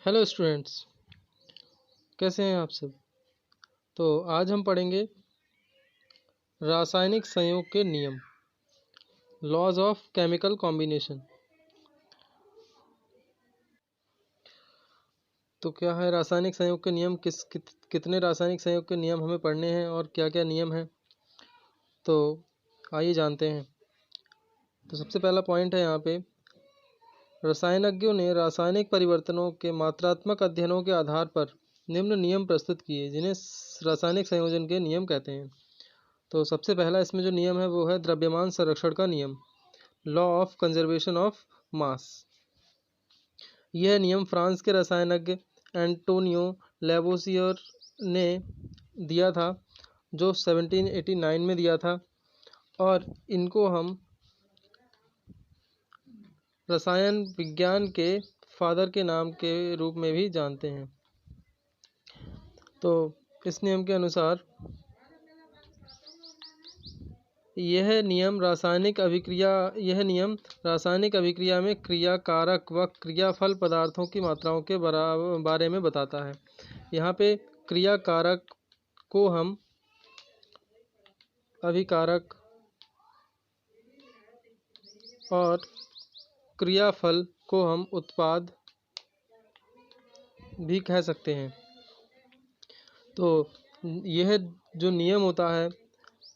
Hello students, कैसे हैं आप सब। तो आज हम पढ़ेंगे रासायनिक संयोग के नियम, लॉज ऑफ केमिकल कॉम्बिनेशन। तो क्या है रासायनिक संयोग के नियम, कितने रासायनिक संयोग के नियम हमें पढ़ने हैं और क्या क्या नियम हैं, तो आइए जानते हैं। तो सबसे पहला पॉइंट है यहाँ पे, रसायनज्ञों ने रासायनिक परिवर्तनों के मात्रात्मक अध्ययनों के आधार पर निम्न नियम प्रस्तुत किए, जिन्हें रासायनिक संयोजन के नियम कहते हैं। तो सबसे पहला इसमें जो नियम है वो है द्रव्यमान संरक्षण का नियम, law of conservation of mass. यह नियम फ्रांस के रसायनज्ञ एंटोनियो लेवोसियर ने दिया था, जो 1789 में दिया था, और इनको हम रसायन विज्ञान के फादर के नाम के रूप में भी जानते हैं। तो इस नियम के अनुसार यह नियम रासायनिक अभिक्रिया में क्रियाकारक व क्रियाफल पदार्थों की मात्राओं के बारे में बताता है। यहाँ पे क्रियाकारक को हम अभिकारक और क्रियाफल को हम उत्पाद भी कह सकते हैं। तो यह जो नियम होता है,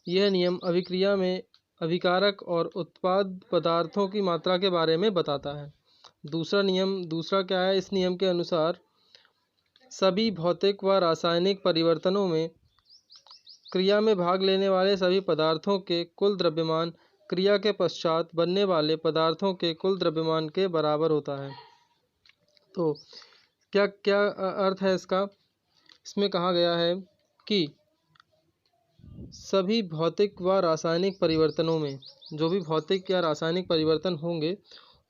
यह नियम अभिक्रिया में अभिकारक और उत्पाद पदार्थों की मात्रा के बारे में बताता है। दूसरा क्या है, इस नियम के अनुसार सभी भौतिक व रासायनिक परिवर्तनों में क्रिया में भाग लेने वाले सभी पदार्थों के कुल द्रव्यमान क्रिया के पश्चात बनने वाले पदार्थों के कुल द्रव्यमान के बराबर होता है। तो क्या क्या अर्थ है इसका। इसमें कहा गया है कि सभी भौतिक व रासायनिक परिवर्तनों में, जो भी भौतिक या रासायनिक परिवर्तन होंगे,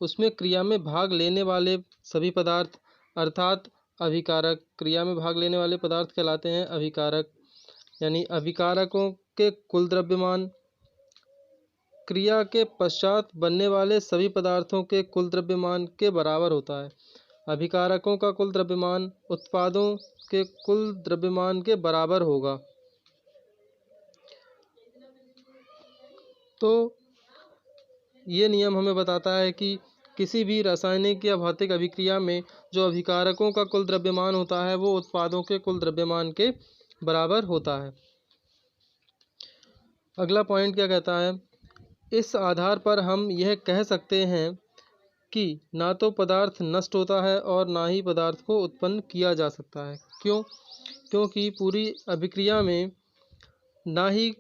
उसमें क्रिया में भाग लेने वाले सभी पदार्थ अर्थात अभिकारक, क्रिया में भाग लेने वाले पदार्थ कहलाते हैं अभिकारक, यानी अभिकारकों के कुल द्रव्यमान क्रिया के पश्चात बनने वाले सभी पदार्थों के कुल द्रव्यमान के बराबर होता है। अभिकारकों का कुल द्रव्यमान उत्पादों के कुल द्रव्यमान के बराबर होगा। तो ये नियम हमें बताता है कि किसी भी रासायनिक या भौतिक अभिक्रिया में जो अभिकारकों का कुल द्रव्यमान होता है वो उत्पादों के कुल द्रव्यमान के बराबर होता है। अगला पॉइंट क्या कहता है, इस आधार पर हम यह कह सकते हैं कि ना तो पदार्थ नष्ट होता है और ना ही पदार्थ को उत्पन्न किया जा सकता है। क्योंकि पूरी अभिक्रिया में ना ही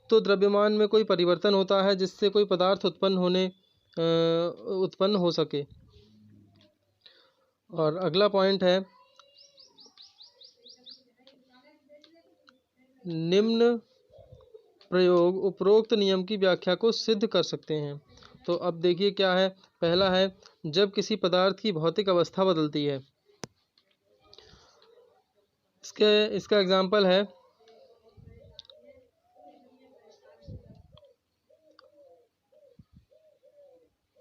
तो द्रव्यमान में कोई परिवर्तन होता है जिससे कोई पदार्थ उत्पन्न हो सके। और अगला पॉइंट है, निम्न प्रयोग उपरोक्त नियम की व्याख्या को सिद्ध कर सकते हैं। तो अब देखिए क्या है, पहला है जब किसी पदार्थ की भौतिक अवस्था बदलती है। इसका एग्जाम्पल है,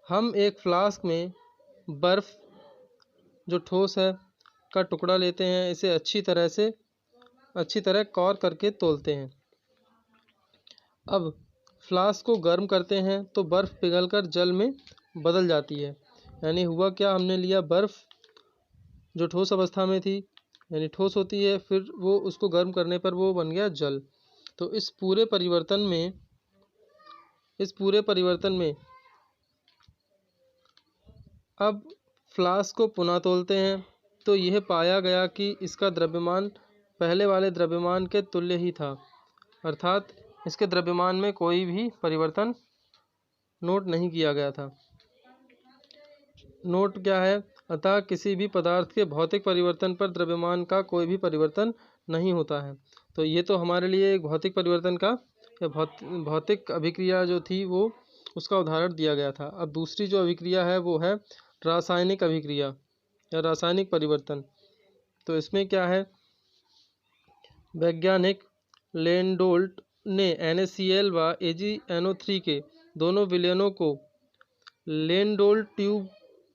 हम एक फ्लास्क में बर्फ़ जो ठोस है का टुकड़ा लेते हैं, इसे अच्छी तरह कौर करके तोलते हैं। अब फ्लास्क को गर्म करते हैं तो बर्फ़ पिघलकर जल में बदल जाती है। यानी हुआ क्या, हमने लिया बर्फ़ जो ठोस अवस्था में थी, यानी ठोस होती है, फिर वो उसको गर्म करने पर वो बन गया जल। तो इस पूरे परिवर्तन में अब फ्लास्क को पुनः तोलते हैं तो यह पाया गया कि इसका द्रव्यमान पहले वाले द्रव्यमान के तुल्य ही था, अर्थात इसके द्रव्यमान में कोई भी परिवर्तन नोट नहीं किया गया था। नोट क्या है, अतः किसी भी पदार्थ के भौतिक परिवर्तन पर द्रव्यमान का कोई भी परिवर्तन नहीं होता है। तो ये तो हमारे लिए एक भौतिक परिवर्तन का या भौतिक अभिक्रिया जो थी वो उसका उदाहरण दिया गया था। अब दूसरी जो अभिक्रिया है वो है रासायनिक अभिक्रिया या रासायनिक परिवर्तन। तो इसमें क्या है, वैज्ञानिक लेंडोल्ट ने NaCl व AgNO3 के दोनों विलयनों को लेंडोल्ट ट्यूब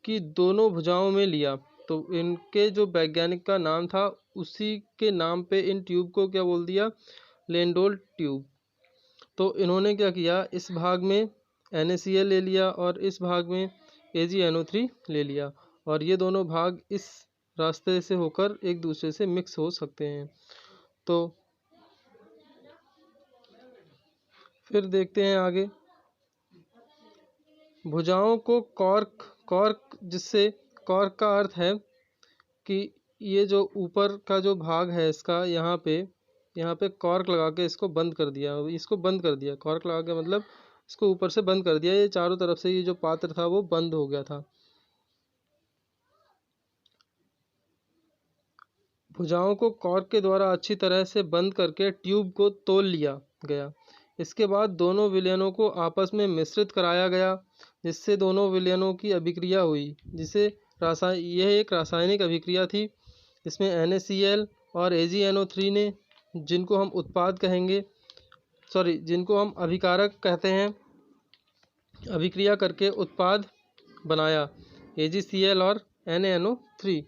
की दोनों भुजाओं में लिया तो इनके जो वैज्ञानिक का नाम था उसी के नाम पे इन ट्यूब को क्या बोल दिया, लैंडोल्फ ट्यूब। तो इन्होंने क्या किया, इस भाग में NaCl ले लिया और इस भाग में AgNO3 ले लिया, और ये दोनों भाग इस रास्ते से होकर एक दूसरे से मिक्स हो सकते हैं। तो फिर देखते हैं आगे, भुजाओं को कॉर्क जिससे कॉर्क का अर्थ है कि ये जो ऊपर का जो भाग है इसका, यहाँ पे कॉर्क लगा के इसको बंद कर दिया, कॉर्क लगा के मतलब इसको ऊपर से बंद कर दिया, ये चारों तरफ से ये जो पात्र था वो बंद हो गया था। भुजाओं को कॉर्क के द्वारा अच्छी तरह से बंद करके ट्यूब को तोल लिया गया। इसके बाद दोनों विलयनों को आपस में मिश्रित कराया गया, जिससे दोनों विलयनों की अभिक्रिया हुई, यह एक रासायनिक अभिक्रिया थी। इसमें NaCl और AgNO3 ने, जिनको हम उत्पाद कहेंगे, जिनको हम अभिकारक कहते हैं, अभिक्रिया करके उत्पाद बनाया AgCl और NaNO3।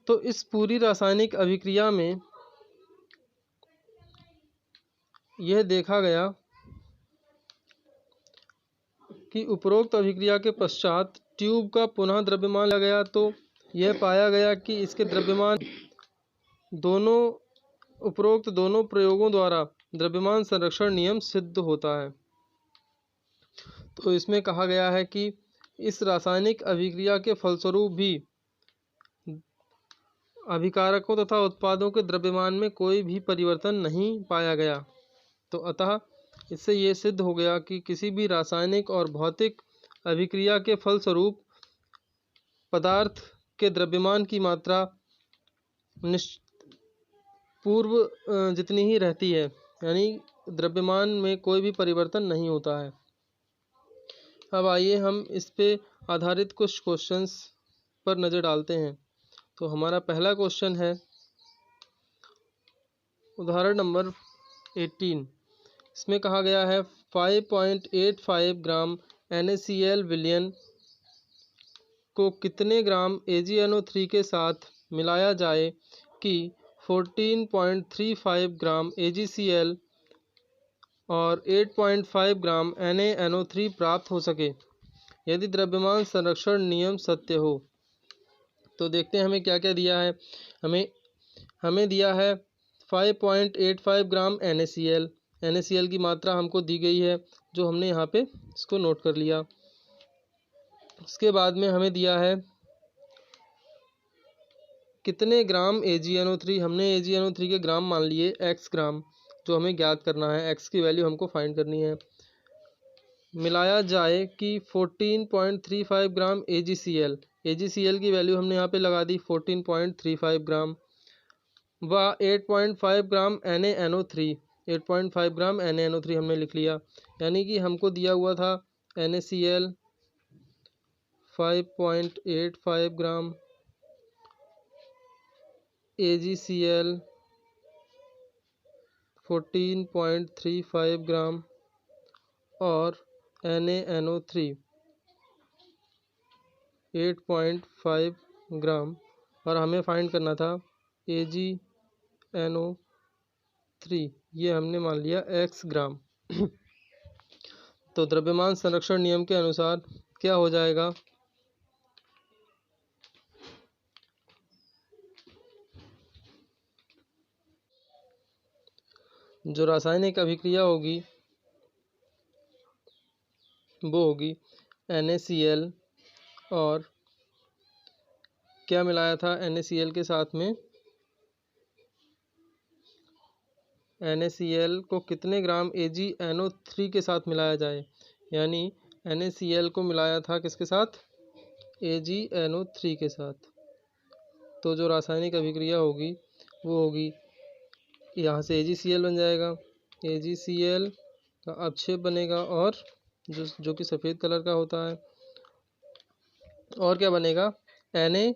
तो इस पूरी रासायनिक अभिक्रिया में यह देखा गया कि उपरोक्त अभिक्रिया के पश्चात ट्यूब का पुनः द्रव्यमान लिया गया, तो यह पाया गया कि इसके द्रव्यमान उपरोक्त दोनों प्रयोगों द्वारा द्रव्यमान संरक्षण नियम सिद्ध होता है। तो इसमें कहा गया है कि इस रासायनिक अभिक्रिया के फलस्वरूप भी अभिकारकों तथा उत्पादों के द्रव्यमान में कोई भी परिवर्तन नहीं पाया गया। तो अतः इससे ये सिद्ध हो गया कि किसी भी रासायनिक और भौतिक अभिक्रिया के फलस्वरूप पदार्थ के द्रव्यमान की मात्रा पूर्व जितनी ही रहती है, यानी द्रव्यमान में कोई भी परिवर्तन नहीं होता है। अब आइए हम इस पे आधारित कुछ क्वेश्चंस पर नज़र डालते हैं। तो हमारा पहला क्वेश्चन है उदाहरण नंबर 18। इसमें कहा गया है 5.85 ग्राम NaCl विलयन को कितने ग्राम AgNO3 के साथ मिलाया जाए कि 14.35 ग्राम AgCl और 8.5 ग्राम NaNO3 प्राप्त हो सके, यदि द्रव्यमान संरक्षण नियम सत्य हो। तो देखते हैं हमें क्या क्या दिया है। हमें दिया है 5.85 ग्राम NaCl की मात्रा हमको दी गई है, जो हमने यहाँ पे इसको नोट कर लिया। उसके बाद में हमें दिया है कितने ग्राम AgNO3, हमने AgNO3 के ग्राम मान लिए x ग्राम, जो हमें ज्ञात करना है, x की वैल्यू हमको फाइंड करनी है। मिलाया जाए कि 14.35 ग्राम AgCl की वैल्यू हमने यहाँ पे लगा दी 14.35 ग्राम, व 8.5 ग्राम NaNO3 हमने लिख लिया। यानी कि हमको दिया हुआ था NaCl 5.85 ग्राम, AgCl 14.35 ग्राम और NaNO3 8.5 ग्राम, और हमें फाइंड करना था AgNO3, ये हमने मान लिया x ग्राम। तो द्रव्यमान संरक्षण नियम के अनुसार क्या हो जाएगा, जो रासायनिक अभिक्रिया होगी वो होगी NaCl और क्या मिलाया था NaCl के साथ में, NaCl को कितने ग्राम AgNO3 के साथ मिलाया जाए, यानी NaCl को मिलाया था किसके साथ, AgNO3 के साथ। तो जो रासायनिक अभिक्रिया होगी वो होगी, यहाँ से AgCl बन जाएगा, AgCl का अपक्षेप बनेगा और जो कि सफ़ेद कलर का होता है, और क्या बनेगा NaNO3,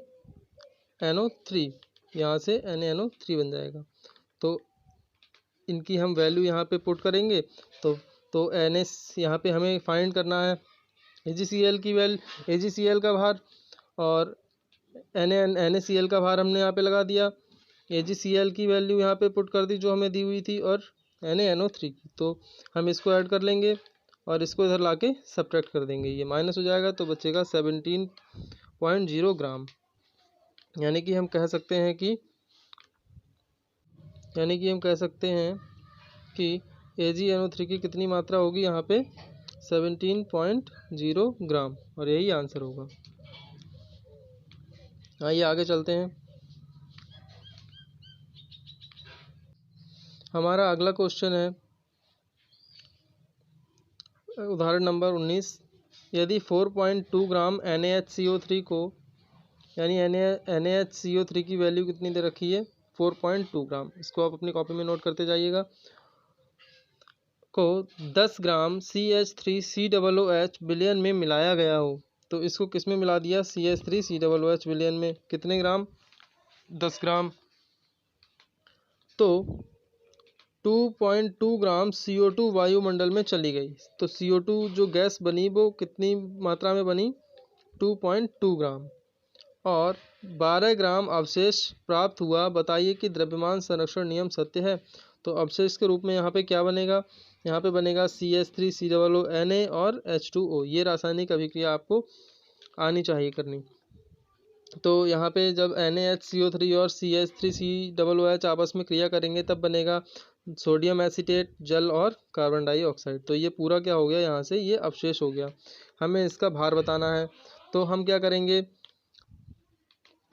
यहाँ से NaNO3 बन जाएगा। तो इनकी हम वैल्यू यहाँ पे पुट करेंगे, तो यहाँ पे हमें फाइंड करना है AgCl की वैल्यू, AgCl का भार और NaCl का भार हमने यहाँ पे लगा दिया, AgCl की वैल्यू यहाँ पे पुट कर दी जो हमें दी हुई थी, और NaNO3 की। तो हम इसको ऐड कर लेंगे और इसको इधर लाके सब्ट्रैक्ट कर देंगे, ये माइनस हो जाएगा तो बचेगा 17.0 ग्राम। यानी कि हम कह सकते हैं कि AgNO3 की कितनी मात्रा होगी यहाँ पे 17.0 ग्राम, और यही आंसर होगा। आइए आगे चलते हैं। हमारा अगला क्वेश्चन है उदाहरण नंबर 19। यदि 4.2 ग्राम NaHCO3 को, यानी NaHCO3 की वैल्यू कितनी दे रखी है 4.2 ग्राम, इसको आप अपनी कॉपी में नोट करते जाइएगा, को 10 ग्राम CH3COOH विलयन में मिलाया गया हो, तो इसको किस में मिला दिया CH3COOH विलयन में, कितने ग्राम 10 ग्राम। तो 2.2 ग्राम CO2 वायुमंडल में चली गई, तो CO2 जो गैस बनी वो कितनी मात्रा में बनी 2.2 ग्राम, और 12 ग्राम अवशेष प्राप्त हुआ। बताइए कि द्रव्यमान संरक्षण नियम सत्य है। तो अवशेष के रूप में यहाँ पे क्या बनेगा, यहाँ पे बनेगा CH3COONA और H2O। ये रासायनिक अभिक्रिया आपको आनी चाहिए करनी। तो यहाँ पे जब NaHCO3 और CH3COOH आपस में क्रिया करेंगे तब बनेगा सोडियम एसीटेट, जल और कार्बन डाइऑक्साइड। तो ये पूरा क्या हो गया, यहाँ से ये अवशेष हो गया। हमें इसका भार बताना है, तो हम क्या करेंगे,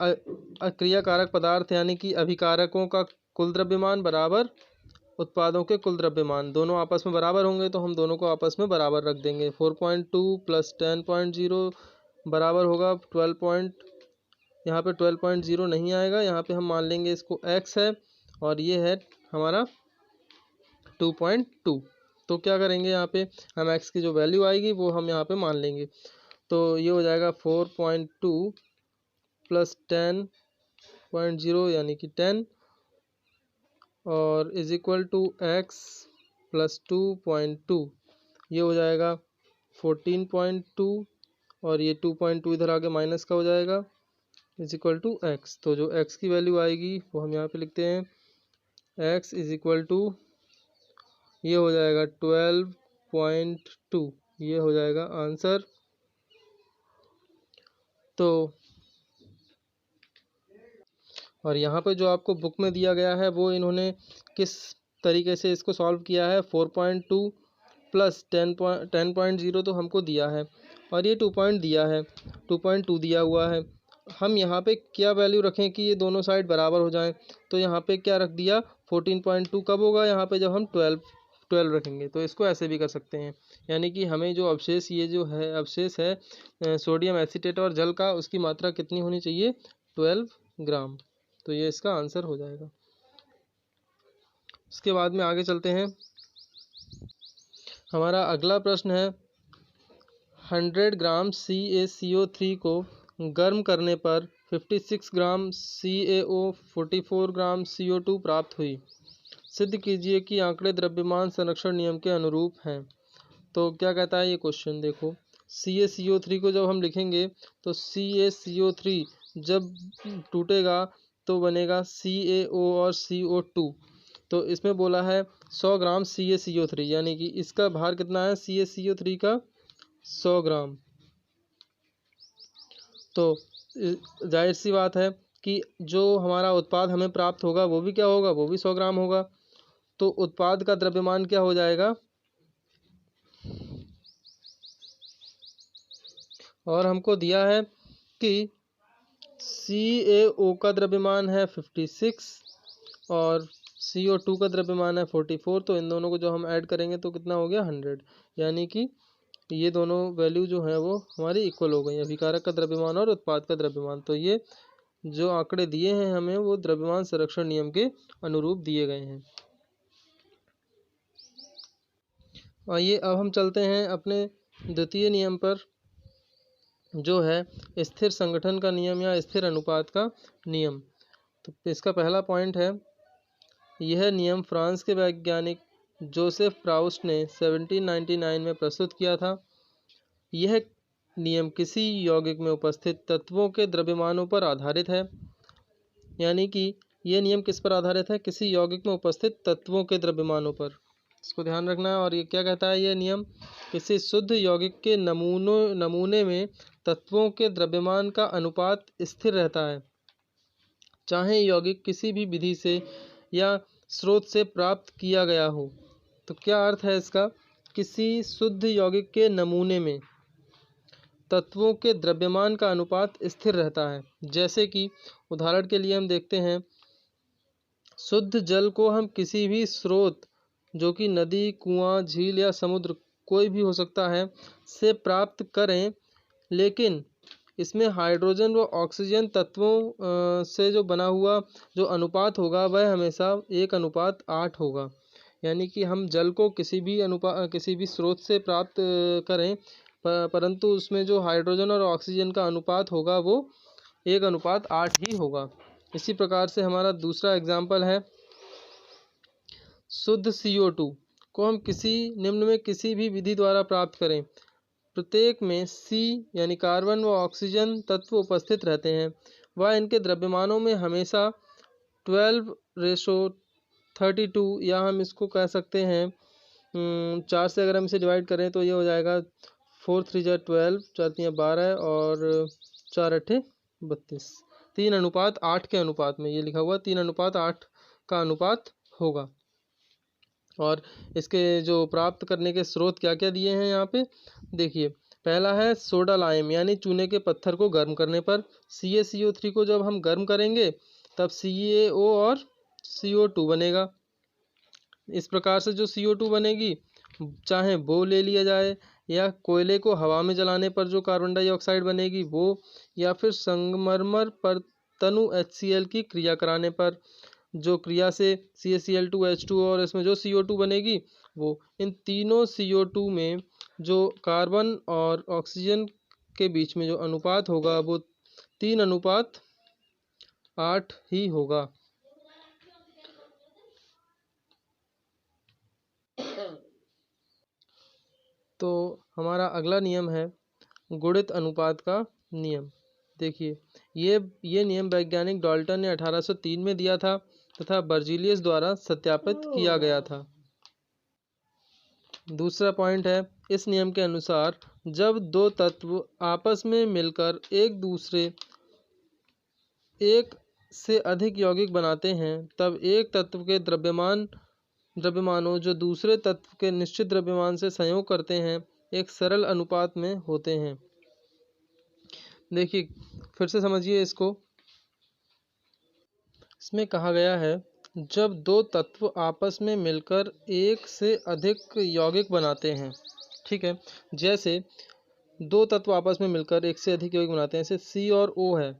अक्रियाकारक पदार्थ यानी कि अभिकारकों का कुल द्रव्यमान बराबर उत्पादों के कुल द्रव्यमान, दोनों आपस में बराबर होंगे तो हम दोनों को आपस में बराबर रख देंगे। 4.2 प्लस 10.0 बराबर होगा 12 यहाँ पे 12.0 नहीं आएगा, यहाँ पे हम मान लेंगे इसको x है और ये है हमारा 2.2। तो क्या करेंगे, यहाँ पे हम x की जो वैल्यू आएगी वो हम यहाँ पे मान लेंगे। तो ये हो जाएगा 4.2 प्लस 10.0 यानी कि 10, और is equal to x plus 2.2, ये हो जाएगा 14.2, और ये 2.2 इधर आगे माइनस का हो जाएगा, इज इक्वल टू x। तो जो x की वैल्यू आएगी वो हम यहाँ पे लिखते हैं, x इज इक्वल टू ये हो जाएगा 12.2, ये हो जाएगा आंसर। तो और यहाँ पे जो आपको बुक में दिया गया है वो इन्होंने किस तरीके से इसको सॉल्व किया है, 4.2 प्लस 10.0 तो हमको दिया है, और ये 2 दिया है, 2.2 दिया हुआ है। हम यहाँ पे क्या वैल्यू रखें कि ये दोनों साइड बराबर हो जाएं, तो यहाँ पे क्या रख दिया 14.2, कब होगा यहाँ पे जब हम 12 रखेंगे। तो इसको ऐसे भी कर सकते हैं, यानी कि हमें जो अवशेष, ये जो है अवशेष है सोडियम एसीटेट और जल का, उसकी मात्रा कितनी होनी चाहिए 12 ग्राम। तो ये इसका आंसर हो जाएगा। उसके बाद में आगे चलते हैं। हमारा अगला प्रश्न है 100 ग्राम CaCO3 को गर्म करने पर 56 ग्राम CaO, 44 ग्राम CO2 प्राप्त हुई। सिद्ध कीजिए कि आंकड़े द्रव्यमान संरक्षण नियम के अनुरूप हैं। तो क्या कहता है ये क्वेश्चन, देखो CaCO3 को जब हम लिखेंगे तो CaCO3 जब टूटेगा तो बनेगा CaO और CO2। तो इसमें बोला है 100 ग्राम CaCO3, यानी कि इसका भार कितना है CaCO3 का 100 ग्राम। तो जाहिर सी बात है कि जो हमारा उत्पाद हमें प्राप्त होगा वो भी क्या होगा, वो भी 100 ग्राम होगा। तो उत्पाद का द्रव्यमान क्या हो जाएगा, और हमको दिया है कि CaO का द्रव्यमान है 56 और CO2 का द्रव्यमान है 44। तो इन दोनों को जो हम ऐड करेंगे तो कितना हो गया 100, यानी कि ये दोनों वैल्यू जो है वो हमारी इक्वल हो गई, अभिकारक का द्रव्यमान और उत्पाद का द्रव्यमान। तो ये जो आंकड़े दिए हैं हमें वो द्रव्यमान संरक्षण नियम के अनुरूप दिए गए हैं। आइए अब हम चलते हैं अपने द्वितीय नियम पर, जो है स्थिर संगठन का नियम या स्थिर अनुपात का नियम। तो इसका पहला पॉइंट है, यह नियम फ्रांस के वैज्ञानिक जोसेफ प्राउस्ट ने 1799 में प्रस्तुत किया था। यह नियम किसी यौगिक में उपस्थित तत्वों के द्रव्यमानों पर आधारित है। यानी कि ये नियम किस पर आधारित है? किसी यौगिक में उपस्थित तत्वों के द्रव्यमानों पर। इसको ध्यान रखना है। और ये क्या कहता है? ये नियम किसी शुद्ध यौगिक के नमूने में तत्वों के द्रव्यमान का अनुपात स्थिर रहता है, चाहे यौगिक किसी भी विधि से या स्रोत से प्राप्त किया गया हो। तो क्या अर्थ है इसका? किसी शुद्ध यौगिक के नमूने में तत्वों के द्रव्यमान का अनुपात स्थिर रहता है। जैसे कि उदाहरण के लिए हम देखते हैं, शुद्ध जल को हम किसी भी स्रोत, जो कि नदी, कुआं, झील या समुद्र कोई भी हो सकता है, से प्राप्त करें, लेकिन इसमें हाइड्रोजन व ऑक्सीजन तत्वों से जो बना हुआ जो अनुपात होगा वह हमेशा 1:8 होगा। यानी कि हम जल को किसी भी स्रोत से प्राप्त करें, परंतु उसमें जो हाइड्रोजन और ऑक्सीजन का अनुपात होगा वो 1:8 ही होगा। इसी प्रकार से हमारा दूसरा एग्जाम्पल है, शुद्ध CO2 को हम निम्न में किसी भी विधि द्वारा प्राप्त करें, प्रत्येक में C यानी कार्बन व ऑक्सीजन तत्व उपस्थित रहते हैं। वह इनके द्रव्यमानों में हमेशा 12:32, या हम इसको कह सकते हैं 4 से अगर हम इसे डिवाइड करें तो ये हो जाएगा 4 3 12, 4 3 12 और 4 8 32, 3:8 के अनुपात में। ये लिखा हुआ 3:8 का अनुपात होगा। और इसके जो प्राप्त करने के स्रोत क्या क्या दिए हैं यहाँ पे देखिए। पहला है सोडा लाइम, यानी चूने के पत्थर को गर्म करने पर CaCO3 को जब हम गर्म करेंगे तब CaO और CO2 बनेगा। इस प्रकार से जो CO2 बनेगी, चाहे वो ले लिया जाए या कोयले को हवा में जलाने पर जो कार्बन डाइऑक्साइड बनेगी वो, या फिर संगमरमर पर तनु HCl की क्रिया कराने पर जो क्रिया से CaCl2 H2 और इसमें जो CO2 बनेगी वो। इन तीनों CO2 में जो कार्बन और ऑक्सीजन के बीच में जो अनुपात होगा वो 3:8 ही होगा। तो हमारा अगला नियम है गुणित अनुपात का नियम। देखिए, ये नियम वैज्ञानिक डाल्टन ने 1803 में दिया था तथा बर्जीलियस द्वारा सत्यापित किया गया था। दूसरा पॉइंट है, इस नियम के अनुसार जब दो तत्व आपस में मिलकर एक से अधिक यौगिक बनाते हैं, तब एक तत्व के द्रव्यमानों जो दूसरे तत्व के निश्चित द्रव्यमान से संयोग करते हैं, एक सरल अनुपात में होते हैं। देखिए, फिर से समझिए इसको। इसमें कहा गया है, जब दो तत्व आपस में मिलकर एक से अधिक यौगिक बनाते हैं, ठीक है, जैसे दो तत्व आपस में मिलकर एक से अधिक यौगिक बनाते हैं, जैसे C और O है,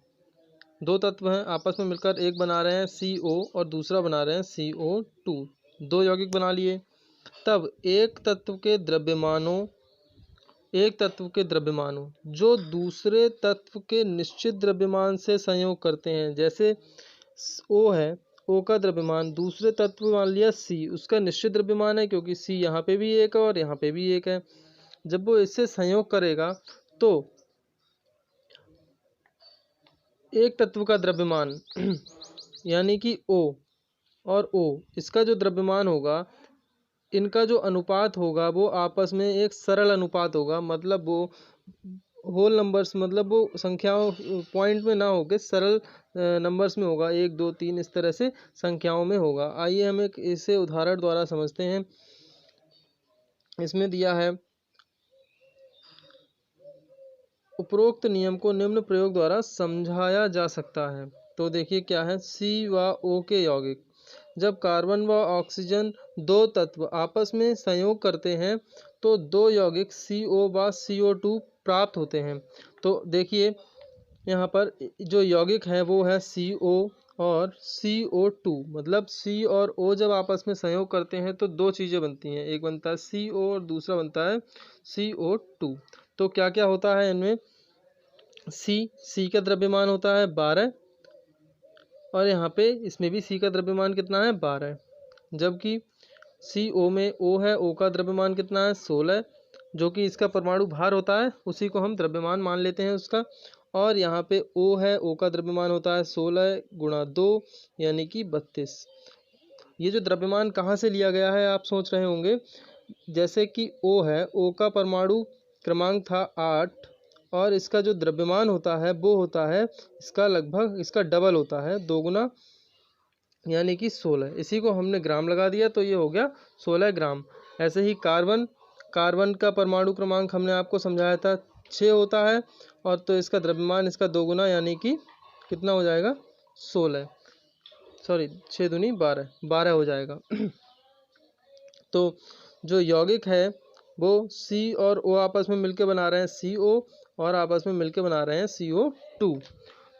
दो तत्व हैं आपस में मिलकर एक बना रहे हैं CO और दूसरा बना रहे हैं CO2, दो यौगिक बना लिए। तब एक तत्व के द्रव्यमानों जो दूसरे तत्व के निश्चित द्रव्यमान से संयोग करते हैं, जैसे O है, O का द्रव्यमान दूसरे तत्व मान लिया C, उसका निश्चित द्रव्यमान है क्योंकि C यहाँ पे भी एक है और यहाँ पे भी एक है। जब वो इससे संयोग करेगा तो एक तत्व का द्रव्यमान यानी कि O और O, इसका जो द्रव्यमान होगा, इनका जो अनुपात होगा वो आपस में एक सरल अनुपात होगा। मतलब वो होल नंबर्स, मतलब वो संख्याओं पॉइंट में ना होकर सरल नंबर्स में होगा, 1 2 3 इस तरह से संख्याओं में होगा। आइए हम एक इसे उदाहरण द्वारा समझते हैं। इसमें दिया है, उपरोक्त नियम को निम्न प्रयोग द्वारा समझाया जा सकता है। तो देखिए क्या है, C व O के यौगिक जब कार्बन व ऑक्सीजन दो तत्व आपस में संयोग करते हैं तो दो यौगिक CO व CO2 प्राप्त होते हैं। तो देखिए यहाँ पर जो यौगिक है वो है CO और CO2, मतलब C और O जब आपस में संयोग करते हैं तो दो चीज़ें बनती हैं, एक बनता है CO और दूसरा बनता है CO2। तो क्या क्या होता है इनमें, C का द्रव्यमान होता है 12, और यहाँ पे इसमें भी C का द्रव्यमान कितना है 12, जबकि CO में O है, O का द्रव्यमान कितना है 16, जो कि इसका परमाणु भार होता है उसी को हम द्रव्यमान मान लेते हैं उसका। और यहाँ पे O है, O का द्रव्यमान होता है 16 गुणा 2 यानी कि 32। ये जो द्रव्यमान कहाँ से लिया गया है आप सोच रहे होंगे। जैसे कि O है, O का परमाणु क्रमांक था 8 और इसका जो द्रव्यमान होता है वो होता है इसका लगभग इसका डबल होता है, 2 गुना यानी कि 16। इसी को हमने ग्राम लगा दिया तो ये हो गया 16 ग्राम। ऐसे ही कार्बन का परमाणु क्रमांक हमने आपको समझाया था 6 होता है और तो इसका द्रव्यमान इसका 2 गुना यानी कि कितना हो जाएगा 16, सॉरी 6 दूनी 12 हो जाएगा। तो जो यौगिक है वो C और O आपस में मिलकर बना रहे हैं CO और आपस में मिलकर बना रहे हैं CO2।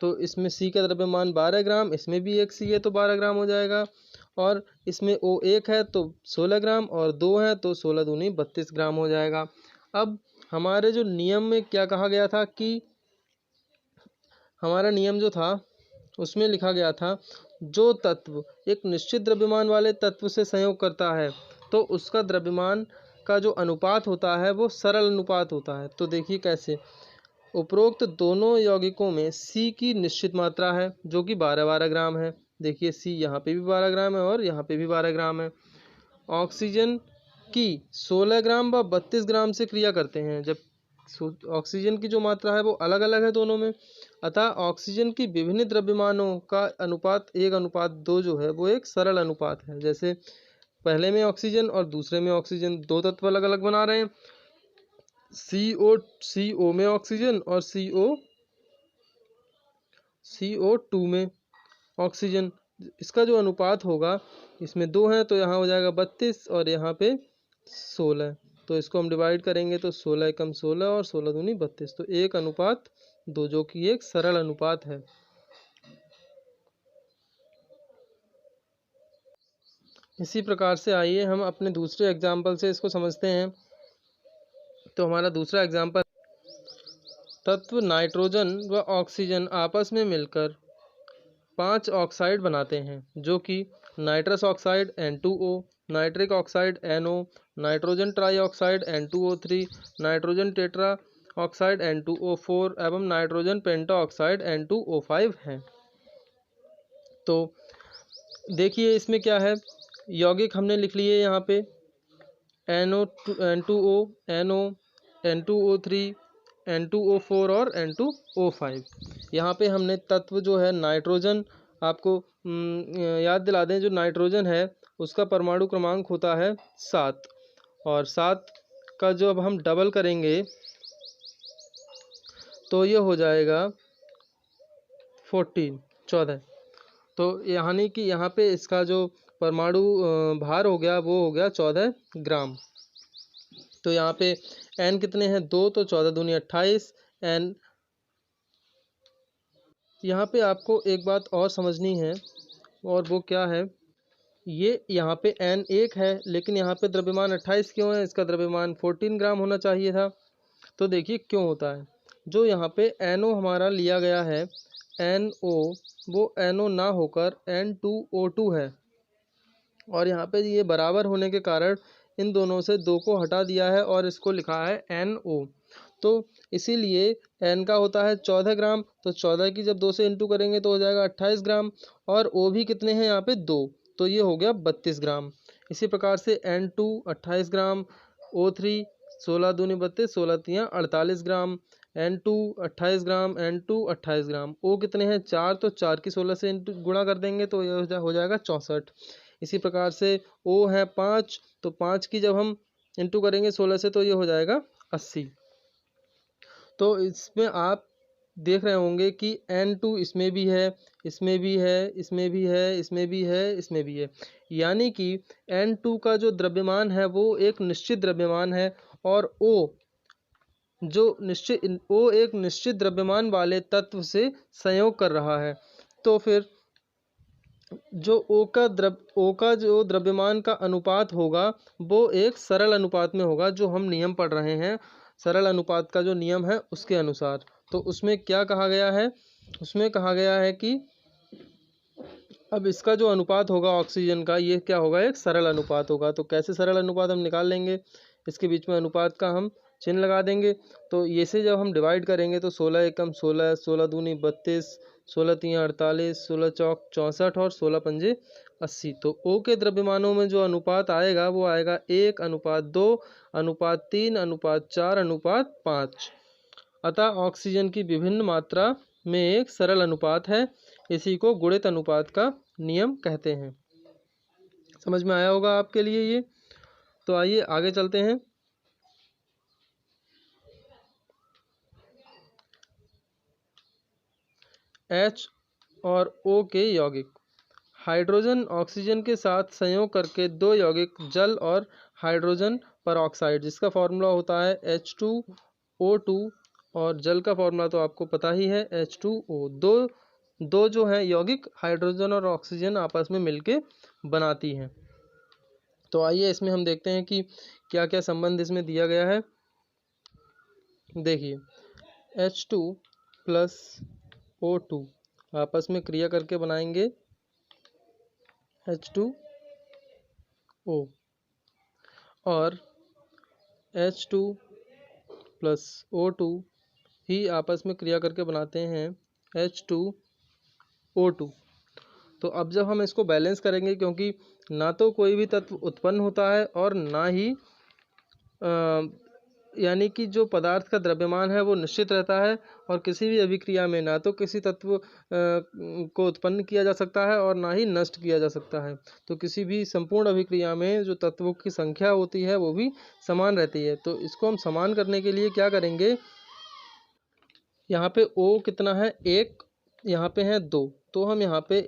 तो इसमें C का द्रव्यमान 12 ग्राम, इसमें भी एक C है तो 12 ग्राम हो जाएगा और इसमें O 1 है तो 16 ग्राम और 2 है तो 16 दूनी 32 ग्राम हो जाएगा। अब हमारे जो नियम में क्या कहा गया था कि हमारा नियम जो था उसमें लिखा गया था जो तत्व एक निश्चित द्रव्यमान वाले तत्व से संयोग करता है तो उसका द्रव्यमान का जो अनुपात होता है वो सरल अनुपात होता है। तो देखिए कैसे, उपरोक्त दोनों यौगिकों में C की निश्चित मात्रा है जो कि 12-12 ग्राम है। देखिए C यहाँ पे भी 12 ग्राम है और यहाँ पे भी 12 ग्राम है। ऑक्सीजन की 16 ग्राम व 32 ग्राम से क्रिया करते हैं, जब ऑक्सीजन की जो मात्रा है वो अलग अलग है दोनों में। अतः ऑक्सीजन की विभिन्न द्रव्यमानों का अनुपात 1:2 जो है वो एक सरल अनुपात है। जैसे पहले में ऑक्सीजन और दूसरे में ऑक्सीजन, दो तत्व अलग अलग बना रहे हैं, CO में ऑक्सीजन और CO2 में ऑक्सीजन। इसका जो अनुपात होगा, इसमें 2 है तो यहाँ हो जाएगा 32 और यहाँ पे 16। तो इसको हम डिवाइड करेंगे तो 16 कम 16 और 16 दूनी 32, तो 1:2 जो कि एक सरल अनुपात है। इसी प्रकार से आइए हम अपने दूसरे एग्जाम्पल से इसको समझते हैं। तो हमारा दूसरा एग्जाम्पल, तत्व नाइट्रोजन व ऑक्सीजन आपस में मिलकर 5 ऑक्साइड बनाते हैं जो कि nitrous oxide N2O, nitric oxide NO, nitrogen trioxide N2O3, nitrogen tetra oxide N2O4 एवं नाइट्रोजन पेंटा ऑक्साइड N2O5 हैं। तो देखिए इसमें क्या है, यौगिक हमने लिख लिए यहाँ पे N2O, NO, N2O3, N2O4 और N2O5। यहाँ पे हमने तत्व जो है नाइट्रोजन, आपको याद दिला दें, जो नाइट्रोजन है उसका परमाणु क्रमांक होता है 7 और 7 का जो अब हम डबल करेंगे तो ये हो जाएगा 14। तो यानी कि यहाँ पे इसका जो परमाणु भार हो गया वो हो गया 14 ग्राम। तो यहाँ पे N कितने हैं, 2, तो 14 दूनी 28 N। यहाँ पे आपको एक बात और समझनी है और वो क्या है, ये यहाँ पे N 1 है लेकिन यहाँ पे द्रव्यमान 28 क्यों है, इसका द्रव्यमान 14 ग्राम होना चाहिए था। तो देखिए क्यों होता है, जो यहाँ पे NO हमारा लिया गया है NO, वो NO ना होकर N2O2 है और यहाँ पे ये बराबर होने के कारण इन दोनों से 2 को हटा दिया है और इसको लिखा है NO। तो इसीलिए N का होता है 14 ग्राम, तो 14 की जब 2 से इंटू करेंगे तो हो जाएगा 28 ग्राम और O भी कितने हैं यहाँ पे 2, तो ये हो गया 32 ग्राम। इसी प्रकार से N2 28 ग्राम, O3 16 दूनी 32, 16 तियाँ 48 ग्राम, N2 28 ग्राम, N2 28 ग्राम। O कितने हैं 4, तो 4 की 16 से गुणा कर देंगे तो ये हो जाएगा 64। इसी प्रकार से O है 5, तो 5 की जब हम इंटू करेंगे 16 से तो ये हो जाएगा 80। तो इसमें आप देख रहे होंगे कि N2 इसमें भी है, इसमें भी है, इसमें भी है, इसमें भी है, इसमें भी है, यानी कि N2 का जो द्रव्यमान है वो एक निश्चित द्रव्यमान है और O एक निश्चित द्रव्यमान वाले तत्व से संयोग कर रहा है। तो फिर जो O का जो द्रव्यमान का अनुपात होगा वो एक सरल अनुपात में होगा, जो हम नियम पढ़ रहे हैं सरल अनुपात का जो नियम है उसके अनुसार। तो उसमें क्या कहा गया है, उसमें कहा गया है कि अब इसका जो अनुपात होगा ऑक्सीजन का, ये क्या होगा, एक सरल अनुपात होगा। तो कैसे सरल अनुपात हम निकाल लेंगे, इसके बीच में अनुपात का हम चिन्ह लगा देंगे। तो ये से जब हम डिवाइड करेंगे तो 16 एकम 16, 16 दूनी 32, 16 तियाँ 48, 16 चौक 64 और 16 पंजे 80। तो O के द्रव्यमानों में जो अनुपात आएगा वो आएगा 1:2:3:4:5। अतः ऑक्सीजन की विभिन्न मात्रा में एक सरल अनुपात है, इसी को गुणित अनुपात का नियम कहते हैं। समझ में आया होगा आपके लिए ये। तो आइए आगे चलते हैं। H और O के यौगिक। हाइड्रोजन ऑक्सीजन के साथ संयोग करके दो यौगिक जल और हाइड्रोजन परऑक्साइड, जिसका फॉर्मूला होता है H2O2, और जल का फॉर्मूला तो आपको पता ही है H2O। दो जो है यौगिक हाइड्रोजन और ऑक्सीजन आपस में मिलके बनाती हैं। तो आइए इसमें हम देखते हैं कि क्या क्या संबंध इसमें दिया गया है। देखिए, H2 प्लस O2 आपस में क्रिया करके बनाएंगे H2O, और H2 प्लस O2 ही आपस में क्रिया करके बनाते हैं H2O2। तो अब जब हम इसको बैलेंस करेंगे, क्योंकि ना तो कोई भी तत्व उत्पन्न होता है और ना ही यानी कि जो पदार्थ का द्रव्यमान है वो निश्चित रहता है, और किसी भी अभिक्रिया में ना तो किसी तत्व को उत्पन्न किया जा सकता है और ना ही नष्ट किया जा सकता है। तो किसी भी संपूर्ण अभिक्रिया में जो तत्वों की संख्या होती है वो भी समान रहती है। तो इसको हम समान करने के लिए क्या करेंगे, यहाँ पे O कितना है 1, यहाँ पे है 2, तो हम यहाँ पे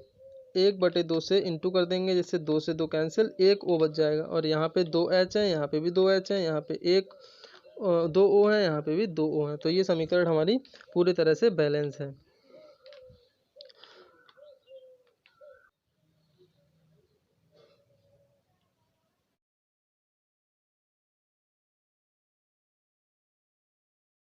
1/2 से इंटू कर देंगे, जिससे 2 से 2 कैंसिल, 1 O बच जाएगा। और यहाँ पे 2H है, यहाँ पे भी 2H है, यहाँ पे 2 O है, यहाँ पे भी 2 O है। तो ये समीकरण हमारी पूरी तरह से बैलेंस है।